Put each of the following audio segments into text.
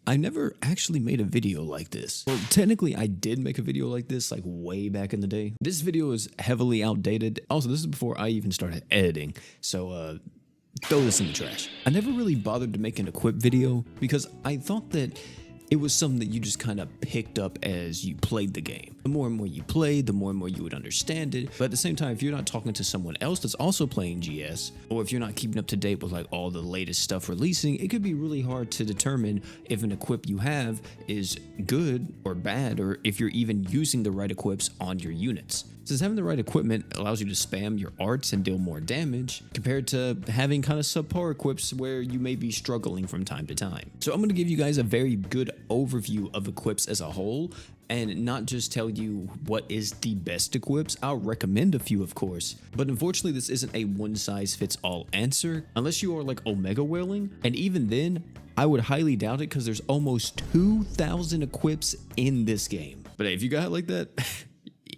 I never actually made a video like this. Well, technically I did make a video like this like way back in the day. This video is heavily outdated. Also, this is before I even started editing. So throw this in the trash. I never really bothered to make an equip video because I thought that it was something that you just kind of picked up as you played the game. The more and more you played, the more and more you would understand it. But at the same time, if you're not talking to someone else that's also playing GS, or if you're not keeping up to date with like all the latest stuff releasing, it could be really hard to determine if an equip you have is good or bad, or if you're even using the right equips on your units. Since having the right equipment allows you to spam your arts and deal more damage, compared to having kind of subpar equips where you may be struggling from time to time. So I'm going to give you guys a very good overview of equips as a whole, and not just tell you what is the best equips. I'll recommend a few, of course, but unfortunately this isn't a one-size-fits-all answer, unless you are like Omega Whaling, and even then, I would highly doubt it because there's almost 2,000 equips in this game. But hey, if you got it like that,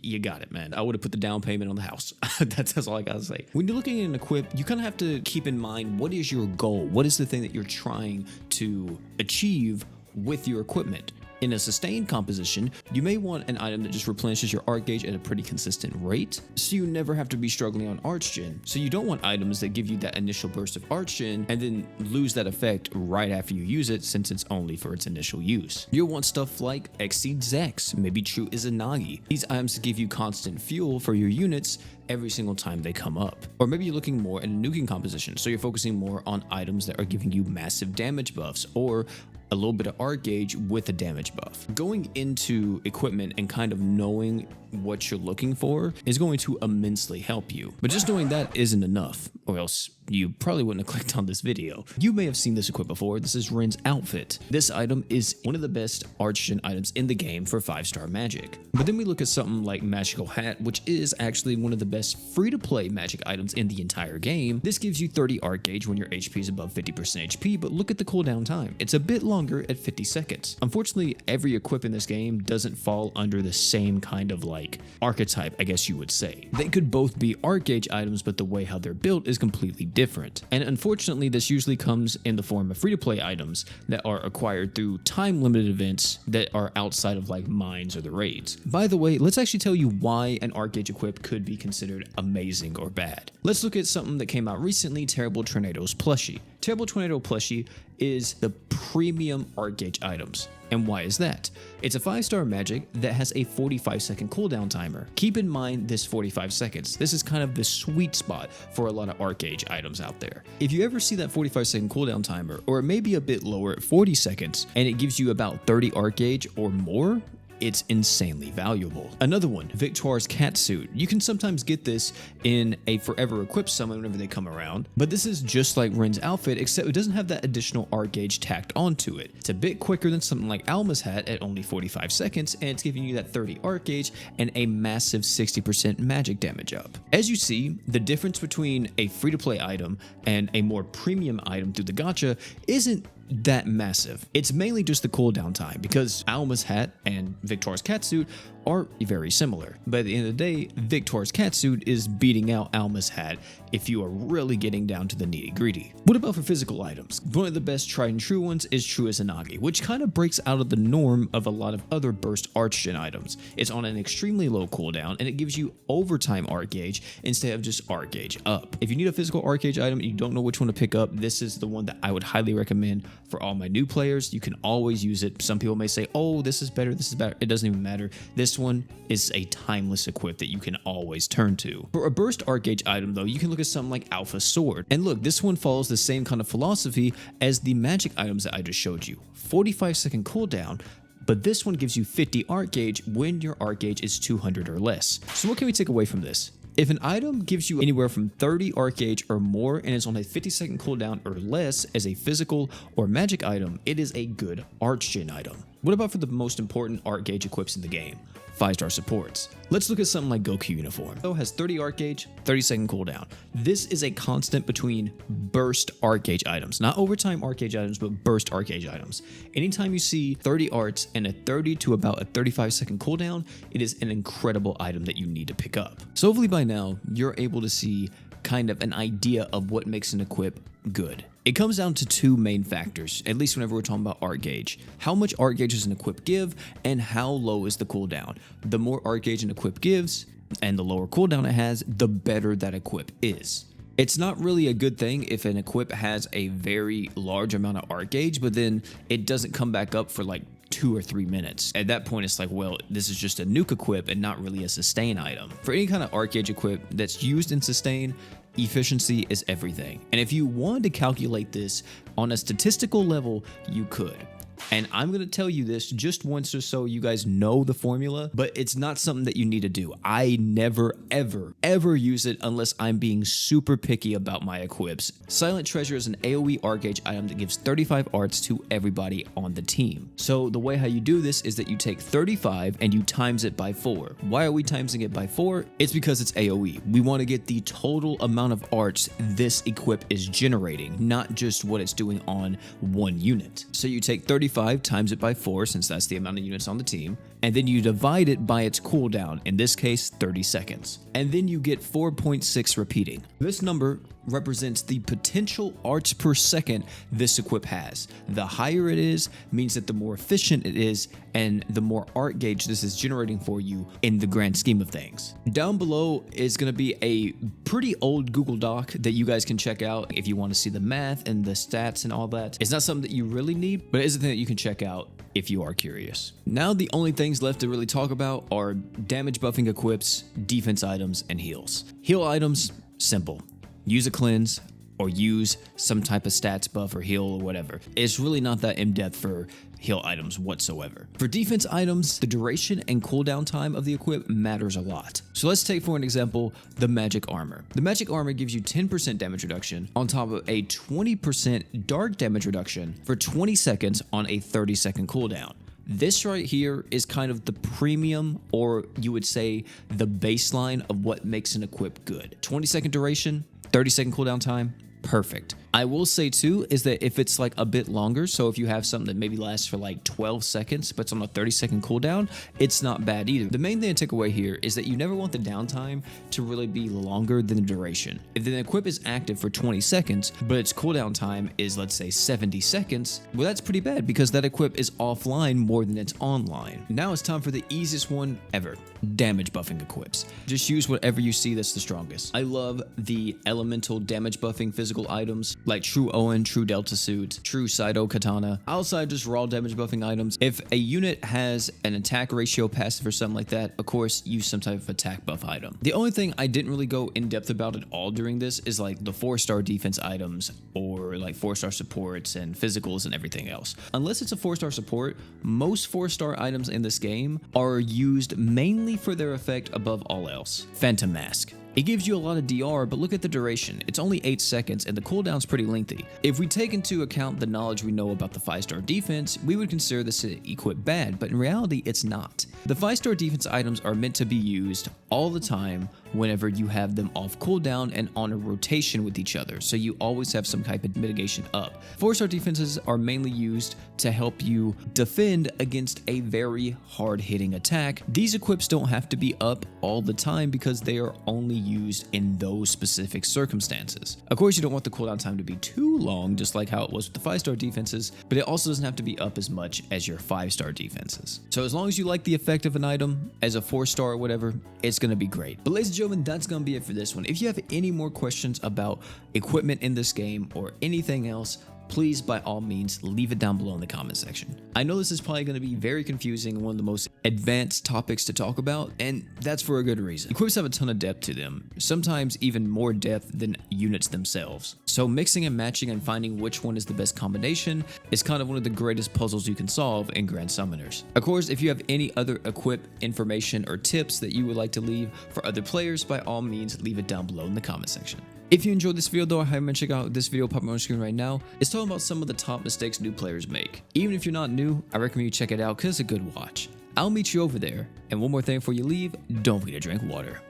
you got it, man. I would have put the down payment on the house. That's all I gotta say. When you're looking at an equip, you kind of have to keep in mind, what is your goal? What is the thing that you're trying to achieve with your equipment? In a sustained composition, you may want an item that just replenishes your art gauge at a pretty consistent rate, so you never have to be struggling on arch gen. So you don't want items that give you that initial burst of arch gen and then lose that effect right after you use it, since it's only for its initial use. You'll want stuff like Exceed Zex, maybe True Izanagi. These items give you constant fuel for your units every single time they come up. Or maybe you're looking more in a nuking composition, so you're focusing more on items that are giving you massive damage buffs, or a little bit of art gauge with a damage buff. Going into equipment and kind of knowing what you're looking for is going to immensely help you. But just knowing that isn't enough, or else you probably wouldn't have clicked on this video. You may have seen this equip before. This is Ren's outfit. This item is one of the best arch gen items in the game for 5-star magic. But then we look at something like Magical Hat, which is actually one of the best free-to-play magic items in the entire game. This gives you 30 art gauge when your HP is above 50% HP, but look at the cooldown time. It's a bit longer at 50 seconds. Unfortunately, every equip in this game doesn't fall under the same kind of like archetype, I guess you would say. They could both be art gauge items, but the way how they're built is completely different. And unfortunately, this usually comes in the form of free-to-play items that are acquired through time-limited events that are outside of like mines or the raids. By the way, let's actually tell you why an art gauge equip could be considered amazing or bad. Let's look at something that came out recently, Terrible Tornado's plushie. Terrible Tornado plushie is the premium art gauge items. And why is that? It's a 5-star magic that has a 45-second cooldown timer. Keep in mind this 45 seconds. This is kind of the sweet spot for a lot of art gauge items out there. If you ever see that 45-second cooldown timer, or it may be a bit lower at 40 seconds, and it gives you about 30 art gauge or more, it's insanely valuable. Another one, Victoire's Catsuit. You can sometimes get this in a forever equipped summon whenever they come around, but this is just like Ren's outfit, except it doesn't have that additional art gauge tacked onto it. It's a bit quicker than something like Alma's Hat at only 45 seconds, and it's giving you that 30 art gauge and a massive 60% magic damage up. As you see, the difference between a free-to-play item and a more premium item through the gacha isn't that massive. It's mainly just the cooldown time, because Alma's Hat and Victoire's Catsuit are very similar. But at the end of the day, Victoire's Catsuit is beating out Alma's Hat if you are really getting down to the nitty-gritty. What about for physical items? One of the best tried and true ones is True Izanagi, which kind of breaks out of the norm of a lot of other burst arch gen items. It's on an extremely low cooldown, and it gives you overtime art gauge instead of just art gauge up. If you need a physical art gauge item and you don't know which one to pick up, this is the one that I would highly recommend for all my new players. You can always use it. Some people may say, oh, this is better, this is better. It doesn't even matter. This one is a timeless equip that you can always turn to. For a burst art gauge item though, you can look at something like Alpha Sword. And look, this one follows the same kind of philosophy as the magic items that I just showed you. 45-second cooldown, but this one gives you 50 art gauge when your art gauge is 200 or less. So what can we take away from this? If an item gives you anywhere from 30 art gauge or more and is on a 50-second cooldown or less as a physical or magic item, it is a good arch gen item. What about for the most important art gauge equips in the game? 5-star supports. Let's look at something like Goku Uniform. It has 30 art gauge, 30-second cooldown. This is a constant between burst art gauge items, not overtime art gauge items, but burst art gauge items. Anytime you see 30 arts and a 30 to about a 35-second cooldown, it is an incredible item that you need to pick up. So hopefully by now, you're able to see kind of an idea of what makes an equip good. It comes down to two main factors, at least whenever we're talking about art gauge. How much art gauge does an equip give, and how low is the cooldown? The more art gauge an equip gives, and the lower cooldown it has, the better that equip is. It's not really a good thing if an equip has a very large amount of art gauge, but then it doesn't come back up for like 2 or 3 minutes. At that point, it's like, well, this is just a nuke equip and not really a sustain item. For any kind of art gauge equip that's used in sustain, efficiency is everything. And if you wanted to calculate this on a statistical level, you could. And I'm going to tell you this just once or so you guys know the formula, but it's not something that you need to do. I never, ever use it unless I'm being super picky about my equips. Silent Treasure is an AoE art gauge item that gives 35 arts to everybody on the team. So the way how you do this is that you take 35 and you times it by 4. Why are we timesing it by 4? It's because it's AoE. We want to get the total amount of arts this equip is generating, not just what it's doing on one unit. So you take 35 times it by 4, since that's the amount of units on the team, and then you divide it by its cooldown, in this case 30 seconds, and then you get 4.6 repeating. This number represents the potential arts per second this equip has. The higher it is means that the more efficient it is and the more art gauge this is generating for you in the grand scheme of things. Down below is going to be a pretty old Google Doc that you guys can check out if you want to see the math and the stats and all that. It's not something that you really need, but it is a thing that you can check out if you are curious. Now the only things left to really talk about are damage buffing equips, defense items, and heals. Heal items, simple. Use a cleanse or use some type of stats buff or heal or whatever. It's really not that in-depth for heal items whatsoever. For defense items, the duration and cooldown time of the equip matters a lot. So let's take for an example, the magic armor. The magic armor gives you 10% damage reduction on top of a 20% dark damage reduction for 20 seconds on a 30-second cooldown. This right here is kind of the premium, or you would say the baseline of what makes an equip good. 20-second duration, 30-second cooldown time, perfect. I will say too is that if it's like a bit longer, so if you have something that maybe lasts for like 12 seconds but it's on a 30-second cooldown, it's not bad either. The main thing to take away here is that you never want the downtime to really be longer than the duration. If the equip is active for 20 seconds but its cooldown time is, let's say, 70 seconds, well, that's pretty bad because that equip is offline more than it's online. Now it's time for the easiest one ever, damage buffing equips. Just use whatever you see that's the strongest. I love the elemental damage buffing physical items like True Owen, True Delta Suit, True Saito Katana. Outside just raw damage buffing items, if a unit has an attack ratio passive or something like that, of course use some type of attack buff item. The only thing I didn't really go in depth about at all during this is like the 4-star defense items or like 4-star supports and physicals and everything else. Unless it's a 4-star support, most 4-star items in this game are used mainly for their effect above all else. Phantom Mask. It gives you a lot of DR, but look at the duration. It's only 8 seconds and the cooldown's pretty lengthy. If we take into account the knowledge we know about the 5-star defense, we would consider this equip bad, but in reality, it's not. The 5-star defense items are meant to be used all the time whenever you have them off cooldown and on a rotation with each other, so you always have some type of mitigation up. 4-star defenses are mainly used to help you defend against a very hard-hitting attack. These equips don't have to be up all the time because they are only used in those specific circumstances. Of course, you don't want the cooldown time to be too long, just like how it was with the 5-star defenses, but it also doesn't have to be up as much as your 5-star defenses. So as long as you like the effect of an item as a 4-star or whatever, it's going to be great. But ladies and gentlemen, that's going to be it for this one. If you have any more questions about equipment in this game or anything else, please, by all means, leave it down below in the comment section. I know this is probably going to be very confusing and one of the most advanced topics to talk about, and that's for a good reason. Equips have a ton of depth to them, sometimes even more depth than units themselves. So mixing and matching and finding which one is the best combination is kind of one of the greatest puzzles you can solve in Grand Summoners. Of course, if you have any other equip information or tips that you would like to leave for other players, by all means, leave it down below in the comment section. If you enjoyed this video though, I highly recommend check out this video popping on the screen right now. It's talking about some of the top mistakes new players make. Even if you're not new, I recommend you check it out because it's a good watch. I'll meet you over there. And one more thing before you leave, don't forget to drink water.